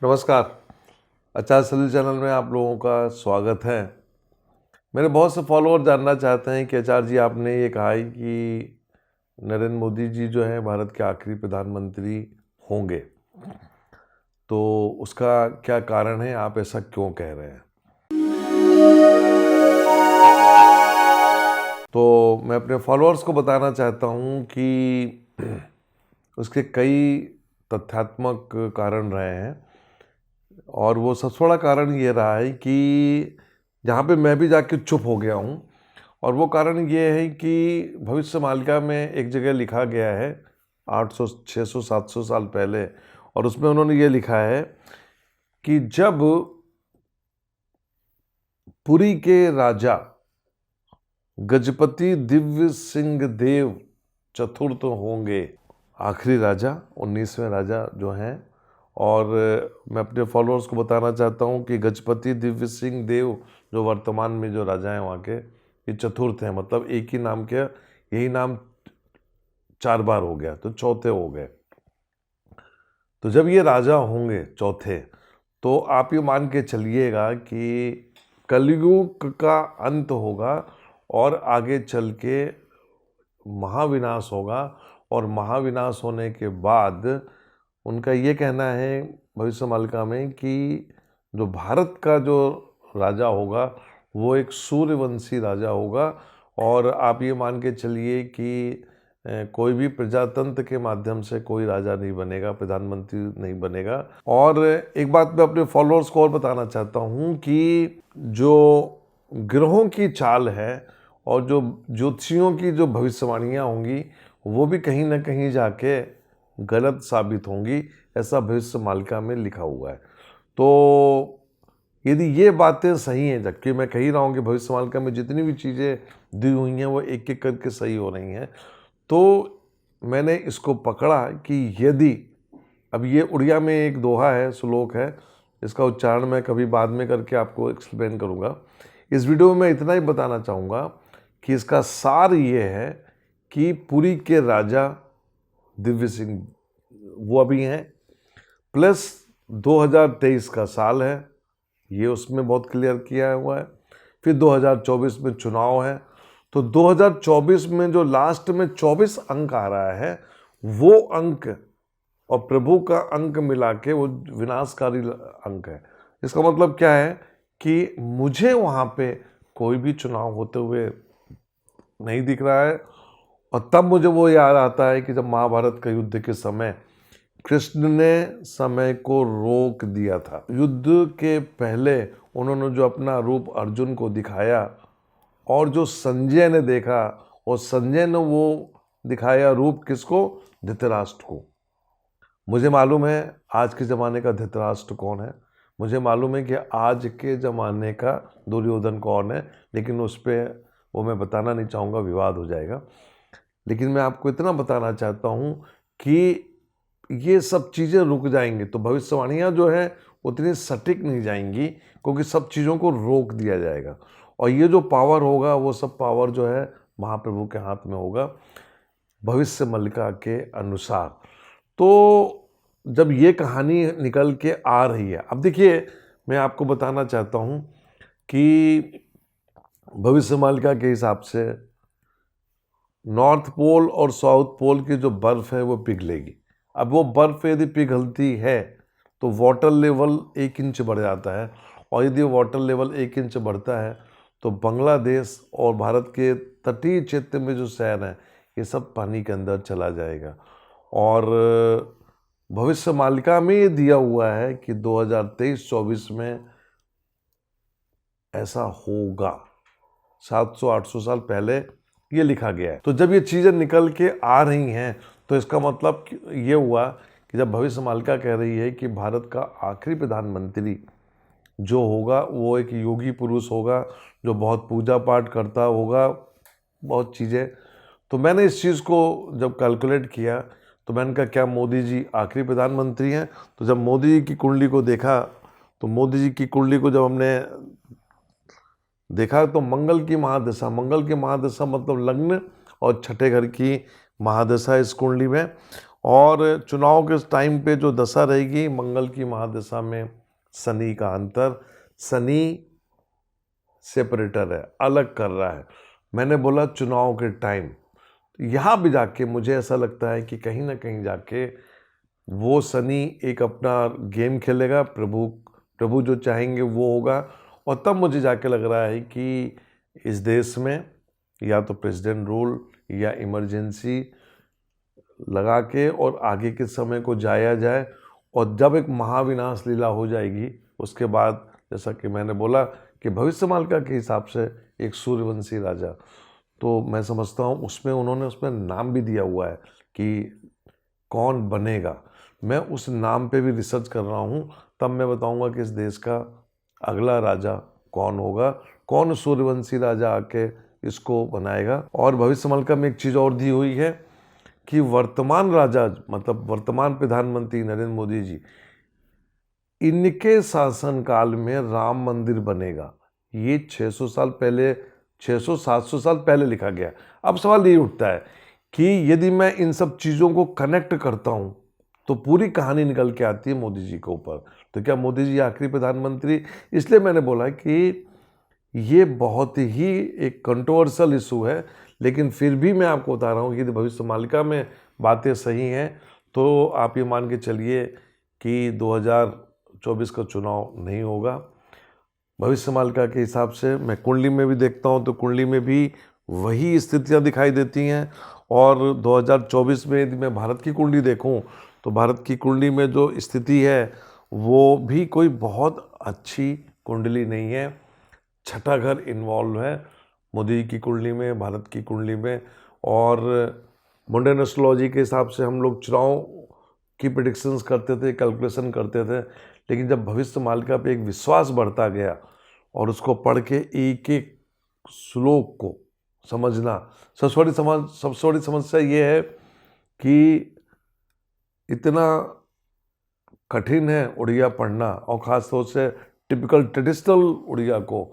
नमस्कार। आचार्य सलील चैनल में आप लोगों का स्वागत है। मेरे बहुत से फॉलोअर जानना चाहते हैं कि आचार्य जी, आपने ये कहा है कि नरेंद्र मोदी जी जो है भारत के आखिरी प्रधानमंत्री होंगे, तो उसका क्या कारण है, आप ऐसा क्यों कह रहे हैं? तो मैं अपने फॉलोअर्स को बताना चाहता हूँ कि उसके कई तथ्यात्मक कारण रहे हैं और वो सबसे बड़ा कारण ये रहा है कि जहाँ पे मैं भी जाके चुप हो गया हूँ, और वो कारण ये है कि भविष्य मालिका में एक जगह लिखा गया है 800, 600, 700 साल पहले, और उसमें उन्होंने ये लिखा है कि जब पुरी के राजा गजपति दिव्य सिंह देव चतुर्थ होंगे, आखिरी राजा, 19वें राजा जो हैं। और मैं अपने फॉलोअर्स को बताना चाहता हूं कि गजपति दिव्य सिंह देव जो वर्तमान में जो राजा हैं वहाँ के, ये चतुर्थ हैं, मतलब एक ही नाम के यही नाम 4 बार हो गया, तो चौथे हो गए। तो जब ये राजा होंगे चौथे, तो आप ये मान के चलिएगा कि कलयुग का अंत होगा और आगे चल के महाविनाश होगा। और महाविनाश होने के बाद उनका ये कहना है भविष्य मालिका में कि जो भारत का जो राजा होगा वो एक सूर्यवंशी राजा होगा। और आप ये मान के चलिए कि कोई भी प्रजातंत्र के माध्यम से कोई राजा नहीं बनेगा, प्रधानमंत्री नहीं बनेगा। और एक बात मैं अपने फॉलोअर्स को और बताना चाहता हूँ कि जो ग्रहों की चाल है और जो ज्योतिषियों की जो भविष्यवाणियाँ होंगी वो भी कहीं ना कहीं जाके गलत साबित होंगी, ऐसा भविष्य मालिका में लिखा हुआ है। तो यदि ये बातें सही हैं, जबकि मैं कह ही रहा हूँ कि भविष्य मालिका में जितनी भी चीज़ें दी हुई हैं वो एक एक करके सही हो रही हैं, तो मैंने इसको पकड़ा कि यदि, अब ये उड़िया में एक दोहा है, श्लोक है, इसका उच्चारण मैं कभी बाद में करके आपको एक्सप्लेन करूँगा। इस वीडियो में मैं इतना ही बताना चाहूँगा कि इसका सार ये है कि पुरी के राजा दिव्य सिंह वो अभी हैं, प्लस 2023 का साल है, ये उसमें बहुत क्लियर किया हुआ है। फिर 2024 में चुनाव है, तो 2024 में जो लास्ट में 24 अंक आ रहा है, वो अंक और प्रभु का अंक मिला के वो विनाशकारी अंक है। इसका मतलब क्या है कि मुझे वहाँ पे कोई भी चुनाव होते हुए नहीं दिख रहा है। और तब मुझे वो याद आता है कि जब महाभारत का युद्ध के समय कृष्ण ने समय को रोक दिया था। युद्ध के पहले उन्होंने जो अपना रूप अर्जुन को दिखाया और जो संजय ने देखा, और संजय ने वो दिखाया रूप किसको? धृतराष्ट्र को। मुझे मालूम है आज के ज़माने का धृतराष्ट्र कौन है, मुझे मालूम है कि आज के ज़माने का दुर्योधन कौन है, लेकिन उस पर वो मैं बताना नहीं चाहूँगा, विवाद हो जाएगा। लेकिन मैं आपको इतना बताना चाहता हूँ कि ये सब चीज़ें रुक जाएंगी, तो भविष्यवाणियाँ जो है उतनी सटीक नहीं जाएंगी, क्योंकि सब चीज़ों को रोक दिया जाएगा। और ये जो पावर होगा वो सब पावर जो है महाप्रभु के हाथ में होगा, भविष्य मालिका के अनुसार। तो जब ये कहानी निकल के आ रही है, अब देखिए मैं आपको बताना चाहता हूँ कि भविष्य मालिका के हिसाब से नॉर्थ पोल और साउथ पोल की जो बर्फ़ है वो पिघलेगी। अब वो बर्फ़ यदि पिघलती है तो वाटर लेवल 1 इंच बढ़ जाता है, और यदि वाटर लेवल 1 इंच बढ़ता है तो बांग्लादेश और भारत के तटीय क्षेत्र में जो शहर हैं ये सब पानी के अंदर चला जाएगा। और भविष्य मालिका में ये दिया हुआ है कि 2023-24 में ऐसा होगा, 700-800 साल पहले ये लिखा गया है। तो जब ये चीज़ें निकल के आ रही हैं तो इसका मतलब ये हुआ कि जब भविष्य मालिका कह रही है कि भारत का आखिरी प्रधानमंत्री जो होगा वो एक योगी पुरुष होगा, जो बहुत पूजा पाठ करता होगा, बहुत चीज़ें। तो मैंने इस चीज़ को जब कैलकुलेट किया तो मैंने कहा क्या मोदी जी आखिरी प्रधानमंत्री हैं? तो जब मोदी जी की कुंडली को देखा, तो मोदी जी की कुंडली को जब हमने देखा तो मंगल की महादशा मतलब लग्न और छठे घर की महादशा इस कुंडली में। और चुनाव के टाइम पे जो दशा रहेगी मंगल की महादशा में शनि का अंतर, शनि सेपरेटर है, अलग कर रहा है। मैंने बोला चुनाव के टाइम, यहाँ भी जाके मुझे ऐसा लगता है कि कहीं ना कहीं जाके वो शनि एक अपना गेम खेलेगा, प्रभु जो चाहेंगे वो होगा। और तब मुझे जाके लग रहा है कि इस देश में या तो प्रेसिडेंट रूल या इमरजेंसी लगा के और आगे के समय को जाया जाए, और जब एक महाविनाश लीला हो जाएगी उसके बाद, जैसा कि मैंने बोला कि भविष्यमालिका के हिसाब से एक सूर्यवंशी राजा, तो मैं समझता हूँ उसमें नाम भी दिया हुआ है कि कौन बनेगा। मैं उस नाम पे भी रिसर्च कर रहा हूँ, तब मैं बताऊंगा कि इस देश का अगला राजा कौन होगा, कौन सूर्यवंशी राजा आके इसको बनाएगा। और भविष्यमालिका में एक चीज़ और दी हुई है कि वर्तमान राजा, मतलब वर्तमान प्रधानमंत्री नरेंद्र मोदी जी, इनके शासनकाल में राम मंदिर बनेगा। ये 600 साल पहले, 600-700 साल पहले लिखा गया। अब सवाल ये उठता है कि यदि मैं इन सब चीज़ों को कनेक्ट करता हूँ तो पूरी कहानी निकल के आती है मोदी जी के ऊपर। तो क्या मोदी जी आखिरी प्रधानमंत्री? इसलिए मैंने बोला कि ये बहुत ही एक कंट्रोवर्शियल इशू है, लेकिन फिर भी मैं आपको बता रहा हूँ कि यदि भविष्यमालिका में बातें सही हैं तो आप ये मान के चलिए कि 2024 का चुनाव नहीं होगा। भविष्यमालिका के हिसाब से मैं कुंडली में भी देखता हूँ तो कुंडली में भी वही स्थितियाँ दिखाई देती हैं। और 2024 में यदि मैं भारत की कुंडली देखूँ तो भारत की कुंडली में जो स्थिति है वो भी कोई बहुत अच्छी कुंडली नहीं है। छठा घर इन्वॉल्व है मोदी की कुंडली में, भारत की कुंडली में। और मॉडर्न एस्ट्रोलॉजी के हिसाब से हम लोग चुनाव की प्रेडिक्शंस करते थे, कैलकुलेशन करते थे, लेकिन जब भविष्यमालिका पे एक विश्वास बढ़ता गया और उसको पढ़ के एक एक श्लोक को समझना, सबसे बड़ी समस्या ये है कि इतना कठिन है उड़िया पढ़ना, और ख़ासतौर से टिपिकल ट्रेडिशनल उड़िया को,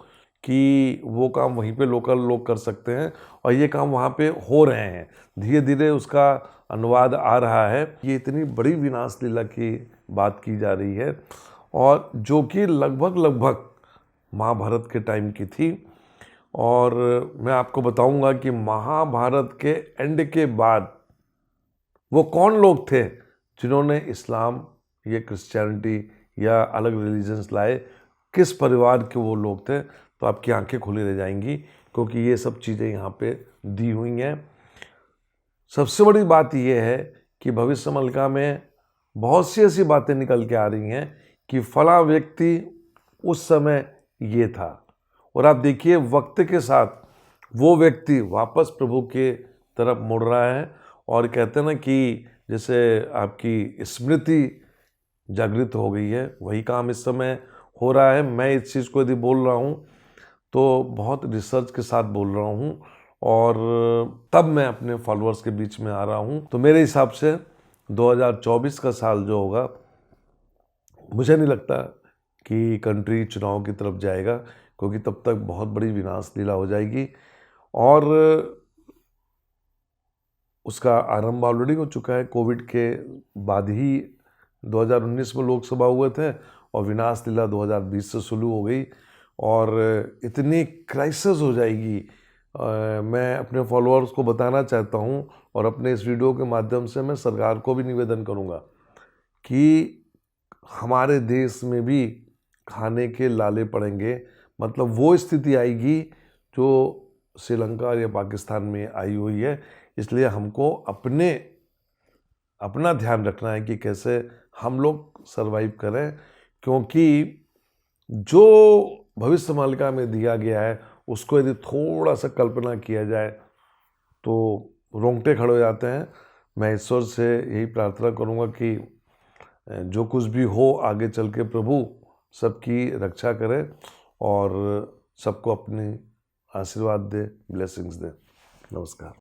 कि वो काम वहीं पे लोकल लोग कर सकते हैं और ये काम वहाँ पे हो रहे हैं। धीरे धीरे उसका अनुवाद आ रहा है। ये इतनी बड़ी विनाश लीला की बात की जा रही है और जो कि लगभग महाभारत के टाइम की थी। और मैं आपको बताऊंगा कि महाभारत के एंड के बाद वो कौन लोग थे जिन्होंने इस्लाम या क्रिश्चियनिटी या अलग रिलीजन्स लाए, किस परिवार के वो लोग थे। तो आपकी आंखें खुली रह जाएंगी क्योंकि ये सब चीज़ें यहाँ पे दी हुई हैं। सबसे बड़ी बात ये है कि भविष्यमालिका में बहुत सी ऐसी बातें निकल के आ रही हैं कि फला व्यक्ति उस समय ये था, और आप देखिए वक्त के साथ वो व्यक्ति वापस प्रभु के तरफ मुड़ रहा है। और कहते हैं ना कि जैसे आपकी स्मृति जागृत हो गई है, वही काम इस समय हो रहा है। मैं इस चीज़ को यदि बोल रहा हूँ तो बहुत रिसर्च के साथ बोल रहा हूँ, और तब मैं अपने फॉलोअर्स के बीच में आ रहा हूँ। तो मेरे हिसाब से 2024 का साल जो होगा, मुझे नहीं लगता कि कंट्री चुनाव की तरफ जाएगा, क्योंकि तब तक बहुत बड़ी विनाश लीला हो जाएगी। और उसका आरंभ ऑलरेडी हो चुका है। कोविड के बाद ही 2019 में लोकसभा हुए थे और विनाश लीला 2020 से शुरू हो गई, और इतनी क्राइसिस हो जाएगी। मैं अपने फॉलोअर्स को बताना चाहता हूँ और अपने इस वीडियो के माध्यम से मैं सरकार को भी निवेदन करूँगा कि हमारे देश में भी खाने के लाले पड़ेंगे। मतलब वो स्थिति आएगी जो श्रीलंका या पाकिस्तान में आई हुई है। इसलिए हमको अपना ध्यान रखना है कि कैसे हम लोग सरवाइव करें, क्योंकि जो भविष्यमालिका में दिया गया है उसको यदि थोड़ा सा कल्पना किया जाए तो रोंगटे खड़े हो जाते हैं। मैं ईश्वर से यही प्रार्थना करूंगा कि जो कुछ भी हो आगे चल के प्रभु सबकी रक्षा करे और सबको अपनी आशीर्वाद दे, ब्लेसिंग्स दे। नमस्कार।